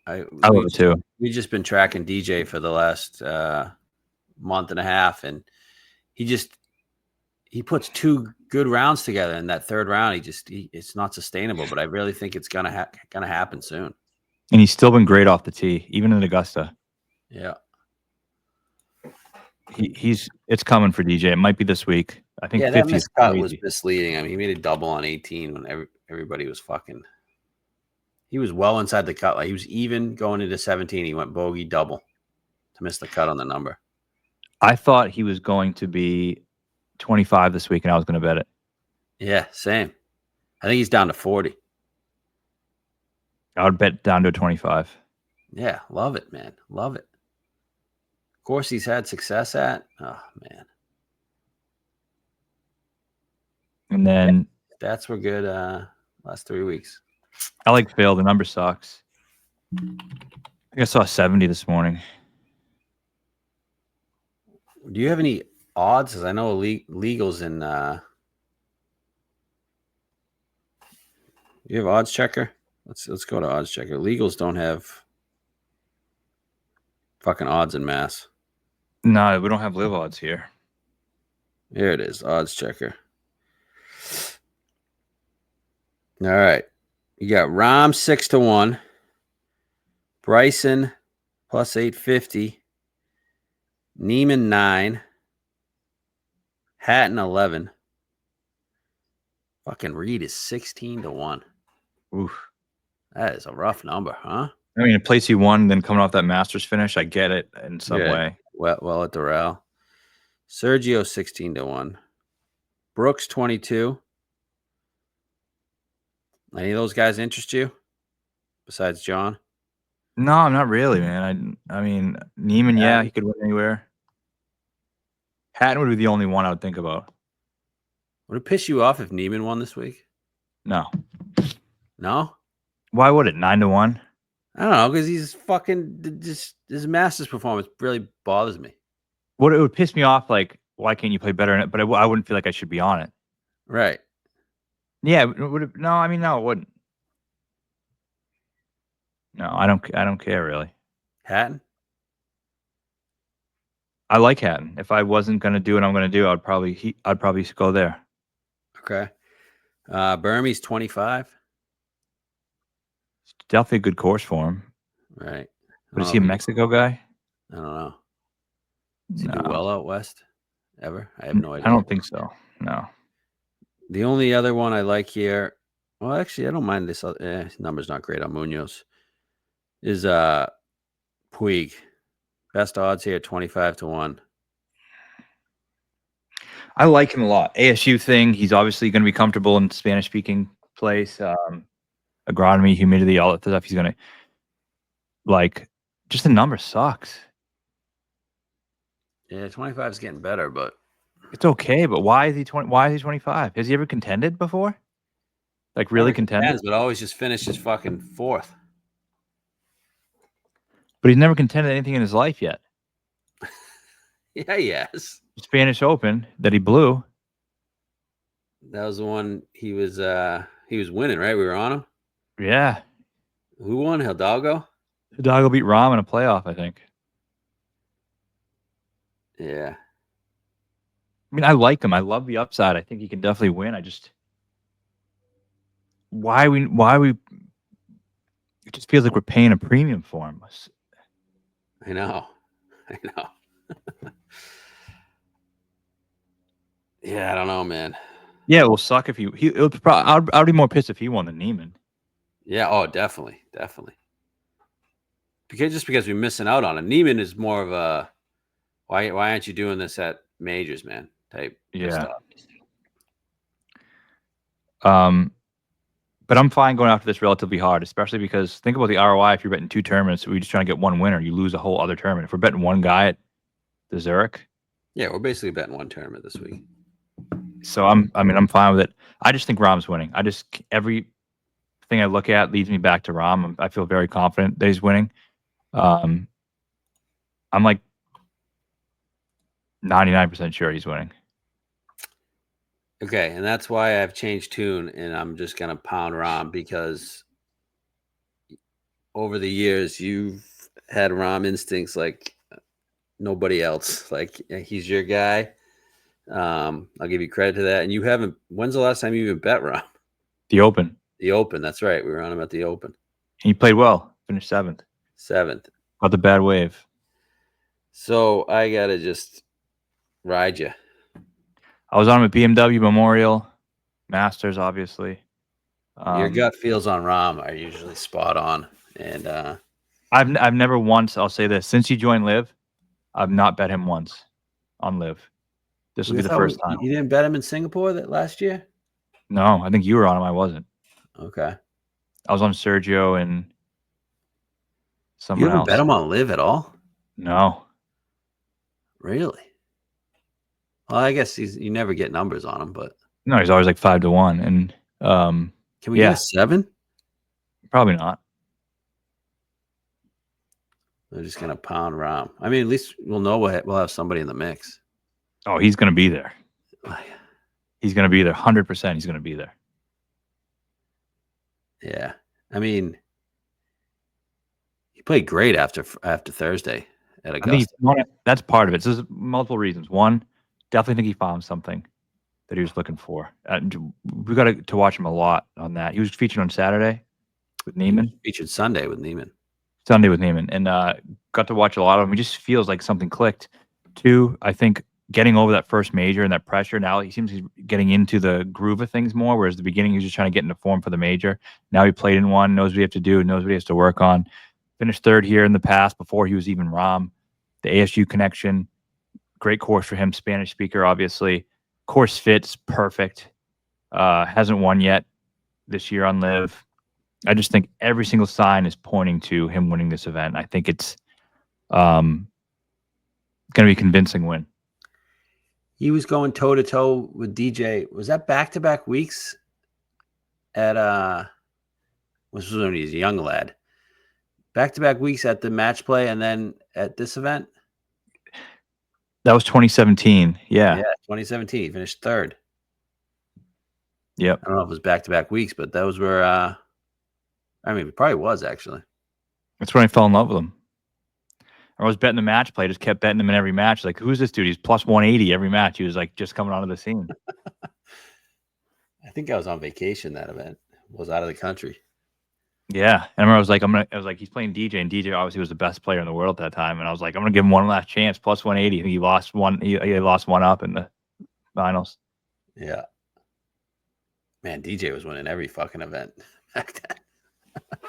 I love it too. We've just been tracking DJ for the last month and a half, and he puts 2 good rounds together. In that third round, it's not sustainable. But I really think it's gonna happen soon. And he's still been great off the tee, even in Augusta. Yeah, it's coming for DJ. It might be this week. I think 50 that miscut was misleading. I mean, he made a double on 18 when everybody was fucking. He was well inside the cut. Like he was even going into 17. He went bogey double to miss the cut on the number. I thought he was going to be 25 this week, and I was going to bet it. Yeah, same. I think he's down to 40. I would bet down to 25. Yeah, love it, man. Love it. Of course, he's had success at. Oh, man. And then stats were good last 3 weeks. I like Phil. The number sucks. I think I saw 70 this morning. Do you have any odds? Because I know legals in. You have odds checker? Let's go to odds checker. Legals don't have fucking odds in mass. No, we don't have live odds here. Here it is, odds checker. All right. You got Rahm 6-1, Bryson plus 850, Neiman 9, Hatton 11. Fucking Reed is 16-1. Oof. That is a rough number, huh? I mean, a place he won, then coming off that Masters finish, I get it in some way. Well at Doral. Sergio 16-1. Brooks 22. Any of those guys interest you besides John? No, not really, man. I mean, Neiman, yeah, he could win anywhere. Hatton would be the only one I would think about. Would it piss you off if Neiman won this week? No. No? Why would it? 9-1? I don't know, because he's fucking just his Masters performance really bothers me. It would piss me off, like, why can't you play better in it? But I wouldn't feel like I should be on it. Right. Yeah, would it? No, I mean, no, it wouldn't. No, I don't care really. Hatton? I like Hatton. If I wasn't gonna do what I'm gonna do, I'd probably go there. Okay. Burmese 25. It's definitely a good course for him. Right. But is he a Mexico guy? I don't know. Does he do well out west? Ever? I have no idea. I don't think so. No. The only other one I like here, well, actually, I don't mind this. Number's not great on Munoz. Is Puig. Best odds here, 25-1. I like him a lot. ASU thing. He's obviously going to be comfortable in Spanish-speaking place. Agronomy, humidity, all that stuff. He's going to like. Just the number sucks. Yeah, 25 is getting better, but it's okay. But why is he 20? Why is he 25? Has he ever contended before? Like really contended? But always just finishes fucking fourth. But he's never contended anything in his life yet. Yeah, yes. Spanish Open that he blew. That was the one he was winning, right? We were on him. Yeah. Who won? Hidalgo? Hidalgo beat Rahm in a playoff, I think. Yeah. I mean, I like him. I love the upside. I think he can definitely win. I just why we it just feels like we're paying a premium for him. I know. Yeah, I don't know, man. Yeah, it will suck if he it would probably, I'd be more pissed if he won than Neiman. Yeah, oh, definitely. Because we're missing out on it. Neiman is more of a why aren't you doing this at majors, man? Type Yeah. stuff. But I'm fine going after this relatively hard, especially because think about the ROI. If you're betting 2 tournaments, we're just trying to get one winner, you lose a whole other tournament. If we're betting one guy at the Zurich, Yeah, we're basically betting one tournament this week. so I'm fine with it. I just think Rahm's winning. Everything I look at leads me back to Rahm. I feel very confident that he's winning. I'm like 99% sure he's winning. Okay, and that's why I've changed tune, and I'm just gonna pound Rahm because over the years you've had Rahm instincts like nobody else. Like he's your guy. I'll give you credit to that. And you haven't. When's the last time you even bet Rahm? The Open. The Open. That's right. We were on him at the Open. He played well. Finished 7th. Got the bad wave. So I gotta just ride you. I was on him at BMW, Memorial, Masters, obviously. Your gut feels on Rahm are usually spot on, and I've never once. I'll say this: since he joined Live, I've not bet him once on Live. This will be the first time. You didn't bet him in Singapore that last year? No, I think you were on him. I wasn't. Okay. I was on Sergio and someone else. You haven't bet else. him on Live at all? No. Really? Well, I guess you never get numbers on him, but no, he's always like 5-1. And can we get a 7? Probably not. They're just gonna pound Rahm. I mean, at least we'll know we'll have somebody in the mix. Oh, he's gonna be there. He's gonna be there. 100%. He's gonna be there. Yeah, I mean, he played great after Thursday at Augusta. That's part of it. So there's multiple reasons. One, definitely think he found something that he was looking for. We got to watch him a lot on that. He was featured on Saturday with Neiman. Featured Sunday with Neiman. And got to watch a lot of him. He just feels like something clicked. 2, I think getting over that first major and that pressure. Now he seems he's getting into the groove of things more, whereas at the beginning he was just trying to get into form for the major. Now he played in one, knows what he has to do, knows what he has to work on. Finished 3rd here in the past before he was even Rahm. The ASU connection, great course for him. Spanish speaker, obviously. Course fits perfect. Hasn't won yet this year on Live. I just think every single sign is pointing to him winning this event. I think it's going to be a convincing win. He was going toe to toe with DJ. Was that back-to-back weeks at this was when he was a young lad? Back-to-back weeks at the match play and then at this event? That was 2017. Yeah. Yeah, 2017. He finished 3rd. Yep. I don't know if it was back-to-back weeks, but that was where I mean, it probably was actually. That's when I fell in love with him. I was betting the match play, just kept betting him in every match. Like, who's this dude? He's plus 180 every match. He was like just coming onto the scene. I think I was on vacation that event. Was out of the country. Yeah. I remember I was like, he's playing DJ, and DJ obviously was the best player in the world at that time. And I was like, I'm gonna give him one last chance, plus 180. I think he lost one up in the finals. Yeah. Man, DJ was winning every fucking event back then.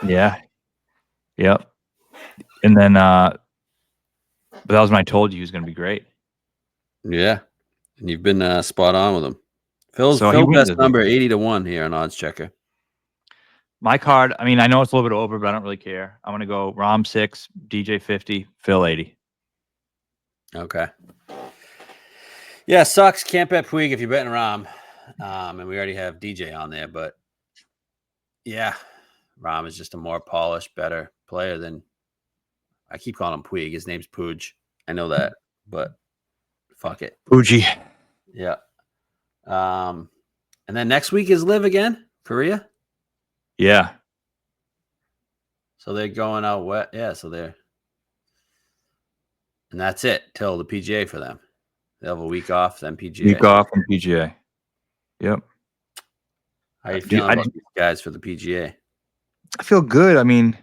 Yeah. Yep. And then but that was when I told you he was going to be great. Yeah. And you've been spot on with him. Phil's best number 80 to 1 here on Odds Checker. My card, I mean, I know it's a little bit over, but I don't really care. I'm going to go Rahm 6, DJ 50, Phil 80. Okay. Yeah, sucks. Can't bet Puig if you're betting Rahm. And we already have DJ on there, but yeah, Rahm is just a more polished, better player than I keep calling him Puig. His name's Puig. I know that, but fuck it. Puigi. Yeah. And then next week is Live again, Korea. Yeah. So they're going out wet. Yeah, so they're and that's it till the PGA for them. They'll have a week off, then PGA. Week off and PGA. Yep. How are you feeling about these guys for the PGA? I feel good. I mean,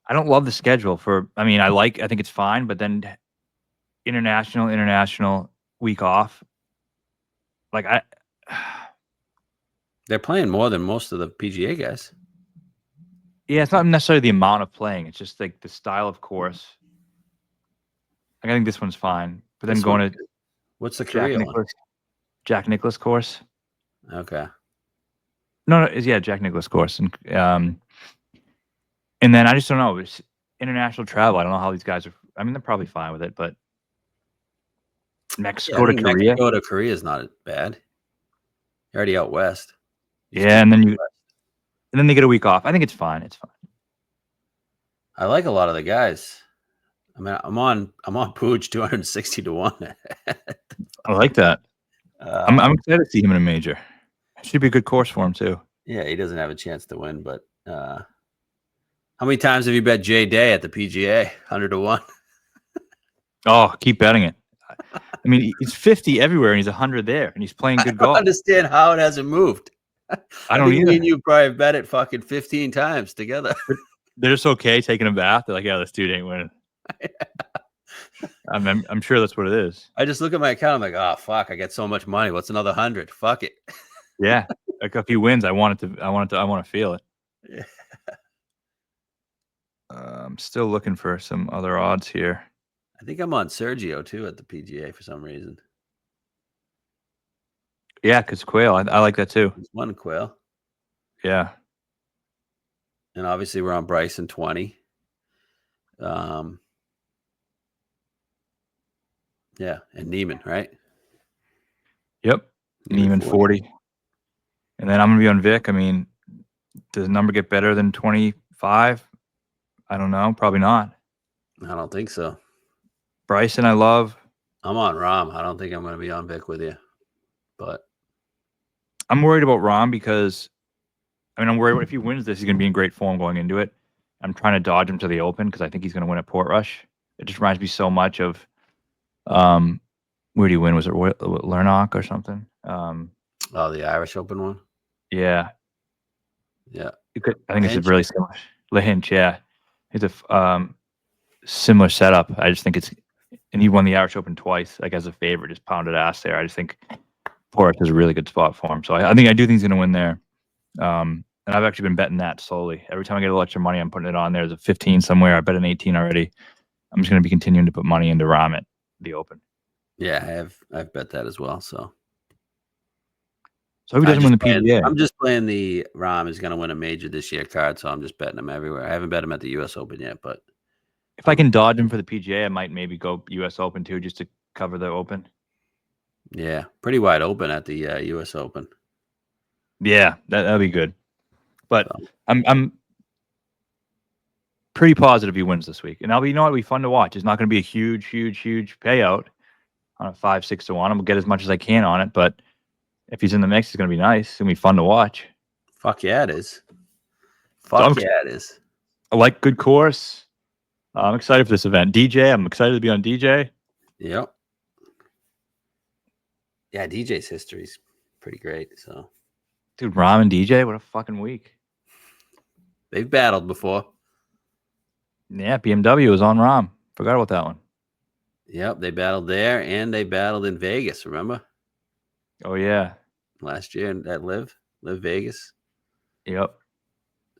I don't love the schedule I think it's fine, but then international week off. like They're playing more than most of the PGA guys. Yeah, it's not necessarily the amount of playing. It's just like the style of course. Like, I think this one's fine. But then going to what's the Korea one? Jack Nicklaus course. Okay. No, Jack Nicklaus course. And then I just don't know. It's international travel. I don't know how these guys are. I mean, they're probably fine with it, but Mexico to Korea. Mexico to Korea is not bad. You're already out west. Yeah, and then they get a week off. I think it's fine. It's fine. I like a lot of the guys. I mean, I'm on Pooch 260 to 1. I like that. I'm excited to see him in a major. Should be a good course for him too. Yeah, he doesn't have a chance to win, but how many times have you bet Jay Day at the PGA? 100 to 1. Oh, keep betting it. I mean, he's 50 everywhere and he's 100 there, and he's playing good golf. I don't understand how it hasn't moved. I don't either. Me and you probably bet it fucking 15 times together. They're just okay taking a bath. They're like, yeah, this dude ain't winning. I'm sure that's what it is. I just look at my account. I'm like, oh fuck, I get so much money. What's another 100? Fuck it. Yeah, like if he wins, I want to feel it. Yeah. I'm still looking for some other odds here. I think I'm on Sergio too at the PGA for some reason. Yeah, because Quail, I like that too. It's one Quail. Yeah. And obviously we're on Bryson 20. Yeah, and Neiman, right? Yep. Neiman 40. And then I'm gonna be on Vic. I mean, does the number get better than 25? I don't know. Probably not. I don't think so. Bryson, I love. I'm on Rahm. I don't think I'm gonna be on Vic with you, but I'm worried about Rahm because I'm worried if he wins this, he's gonna be in great form going into it. I'm trying to dodge him to the Open because I think he's gonna win at Portrush. It just reminds me so much of where did he win? Was it Lernock or something? the Irish Open one. Yeah. Yeah. I think it's really similar. Lahinch, yeah. It's a similar setup. I just think and he won the Irish Open twice, like as a favorite, just pounded ass there. I just think Portrush is a really good spot for him. So I do think he's going to win there. And I've actually been betting that slowly. Every time I get a little extra money, I'm putting it on there. There's a 15 somewhere. I bet an 18 already. I'm just going to be continuing to put money into Rahm at the Open. Yeah, I've bet that as well. So who doesn't win the PGA? I'm just playing the Rahm is going to win a major this year card, so I'm just betting him everywhere. I haven't bet him at the U.S. Open yet, but if I can dodge him for the PGA, I might maybe go U.S. Open too, just to cover the Open. Yeah, pretty wide open at the U.S. Open. Yeah, that'll be good. But I'm pretty positive he wins this week, and it'll be fun to watch. It's not going to be a huge payout on a 5-6 to 1. I'm gonna get as much as I can on it, but if he's in the mix, it's going to be nice. It's going to be fun to watch. Fuck yeah, it is. It is. I like good course. I'm excited for this event. DJ, I'm excited to be on DJ. Yep. Yeah, DJ's history is pretty great. So, dude, Rahm and DJ, what a fucking week. They've battled before. Yeah, BMW was on Rahm. Forgot about that one. Yep, they battled there, and they battled in Vegas, remember? Oh, yeah. Last year at Live Vegas. Yep.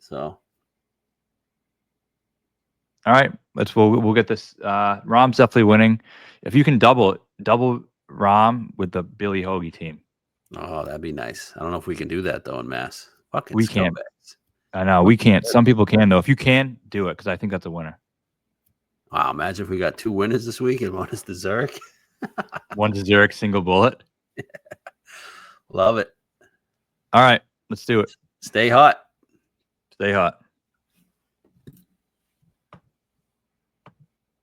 So. All right, we'll get this. Rahm's definitely winning. If you can double Rahm with the Billy Hoagie team. Oh, that'd be nice. I don't know if we can do that though in Mass. Fucking we can't. I know we can't. Some people can though. If you can, do it because I think that's a winner. Wow! Imagine if we got 2 winners this week and one is the Zurich. One's a Zurich single bullet. Love it. All right, let's do it. Stay hot. Stay hot.